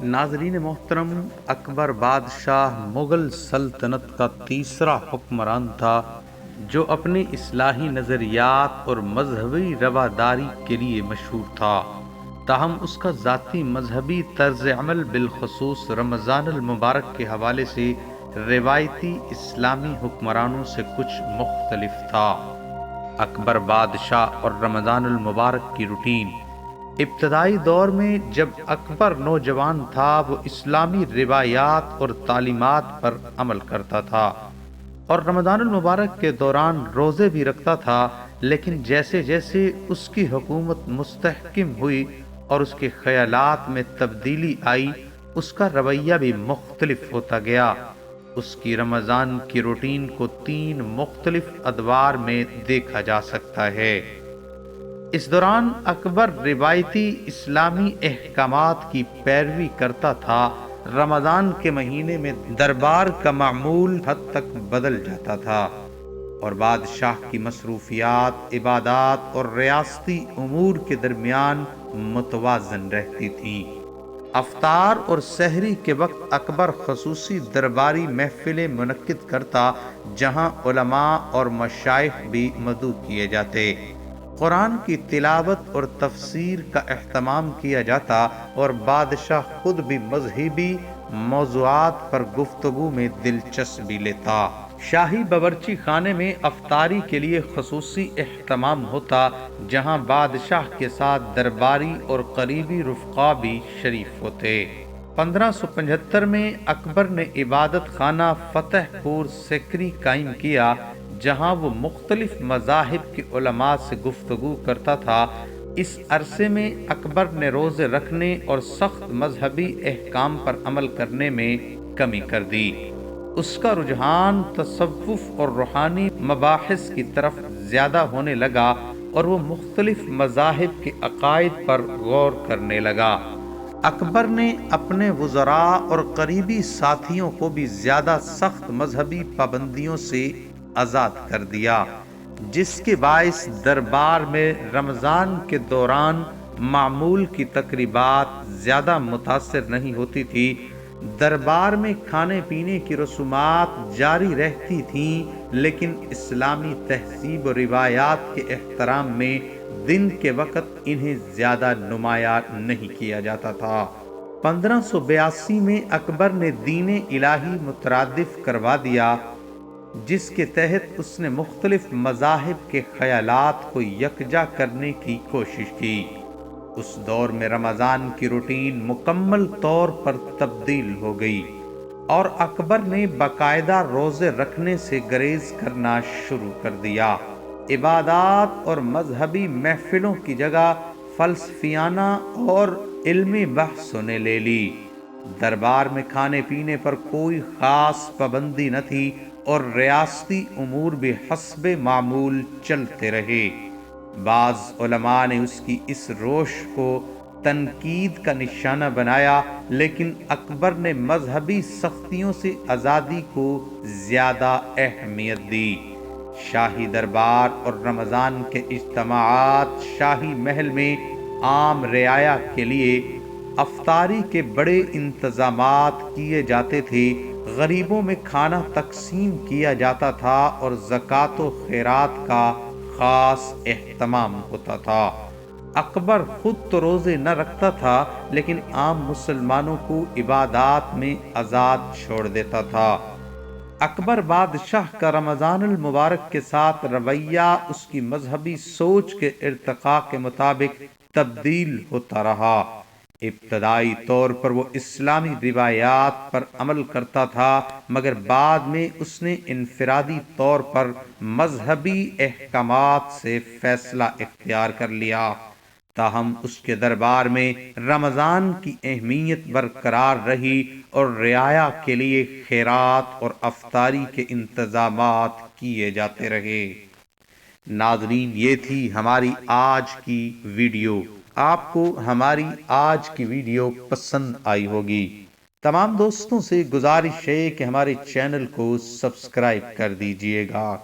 ناظرین محترم، اکبر بادشاہ مغل سلطنت کا تیسرا حکمران تھا جو اپنے اصلاحی نظریات اور مذہبی رواداری کے لیے مشہور تھا۔ تاہم اس کا ذاتی مذہبی طرز عمل بالخصوص رمضان المبارک کے حوالے سے روایتی اسلامی حکمرانوں سے کچھ مختلف تھا۔ اکبر بادشاہ اور رمضان المبارک کی روٹین۔ ابتدائی دور میں جب اکبر نوجوان تھا، وہ اسلامی روایات اور تعلیمات پر عمل کرتا تھا اور رمضان المبارک کے دوران روزے بھی رکھتا تھا، لیکن جیسے جیسے اس کی حکومت مستحکم ہوئی اور اس کے خیالات میں تبدیلی آئی، اس کا رویہ بھی مختلف ہوتا گیا۔ اس کی رمضان کی روٹین کو 3 مختلف ادوار میں دیکھا جا سکتا ہے۔ اس دوران اکبر روایتی اسلامی احکامات کی پیروی کرتا تھا۔ رمضان کے مہینے میں دربار کا معمول حد تک بدل جاتا تھا اور بادشاہ کی مصروفیات، عبادات اور ریاستی امور کے درمیان متوازن رہتی تھیں۔ افطار اور سحری کے وقت اکبر خصوصی درباری محفلیں منعقد کرتا، جہاں علماء اور مشائخ بھی مدعو کیے جاتے۔ قرآن کی تلاوت اور تفسیر کا اہتمام کیا جاتا اور بادشاہ خود بھی مذہبی موضوعات پر گفتگو میں دلچسپی لیتا۔ شاہی باورچی خانے میں افطاری کے لیے خصوصی اہتمام ہوتا، جہاں بادشاہ کے ساتھ درباری اور قریبی رفقا بھی شریک ہوتے۔ 1575 میں اکبر نے عبادت خانہ فتح پور سیکری قائم کیا، جہاں وہ مختلف مذاہب کے علماء سے گفتگو کرتا تھا۔ اس عرصے میں اکبر نے روزے رکھنے اور سخت مذہبی احکام پر عمل کرنے میں کمی کر دی۔ اس کا رجحان تصوف اور روحانی مباحث کی طرف زیادہ ہونے لگا اور وہ مختلف مذاہب کے عقائد پر غور کرنے لگا۔ اکبر نے اپنے وزراء اور قریبی ساتھیوں کو بھی زیادہ سخت مذہبی پابندیوں سے آزاد کر دیا، جس کے باعث دربار میں رمضان کے دوران معمول کی تقریبات زیادہ متاثر نہیں ہوتی تھی۔ دربار میں کھانے پینے کی رسومات جاری رہتی تھیں، لیکن اسلامی تہذیب و روایات کے احترام میں دن کے وقت انہیں زیادہ نمایاں نہیں کیا جاتا تھا۔ 1582 میں اکبر نے دین الہی مترادف کروا دیا، جس کے تحت اس نے مختلف مذاہب کے خیالات کو یکجا کرنے کی کوشش کی۔ اس دور میں رمضان کی روٹین مکمل طور پر تبدیل ہو گئی اور اکبر نے باقاعدہ روزے رکھنے سے گریز کرنا شروع کر دیا۔ عبادات اور مذہبی محفلوں کی جگہ فلسفیانہ اور علمی بحثوں نے لے لی۔ دربار میں کھانے پینے پر کوئی خاص پابندی نہ تھی اور ریاستی امور بھی حسب معمول چلتے رہے۔ بعض علماء نے اس کی اس روش کو تنقید کا نشانہ بنایا، لیکن اکبر نے مذہبی سختیوں سے آزادی کو زیادہ اہمیت دی۔ شاہی دربار اور رمضان کے اجتماعات شاہی محل میں عام رعایا کے لیے افطاری کے بڑے انتظامات کیے جاتے تھے۔ غریبوں میں کھانا تقسیم کیا جاتا تھا اور زکوٰۃ و خیرات کا خاص اہتمام ہوتا تھا۔ اکبر خود تو روزے نہ رکھتا تھا، لیکن عام مسلمانوں کو عبادات میں آزاد چھوڑ دیتا تھا۔ اکبر بادشاہ کا رمضان المبارک کے ساتھ رویہ اس کی مذہبی سوچ کے ارتقاء کے مطابق تبدیل ہوتا رہا۔ ابتدائی طور پر وہ اسلامی روایات پر عمل کرتا تھا، مگر بعد میں اس نے انفرادی طور پر مذہبی احکامات سے فیصلہ اختیار کر لیا۔ تاہم اس کے دربار میں رمضان کی اہمیت برقرار رہی اور رعایا کے لیے خیرات اور افطاری کے انتظامات کیے جاتے رہے۔ ناظرین، یہ تھی ہماری آج کی ویڈیو۔ آپ کو ہماری آج کی ویڈیو پسند آئی ہوگی۔ تمام دوستوں سے گزارش ہے کہ ہمارے چینل کو سبسکرائب کر دیجئے گا۔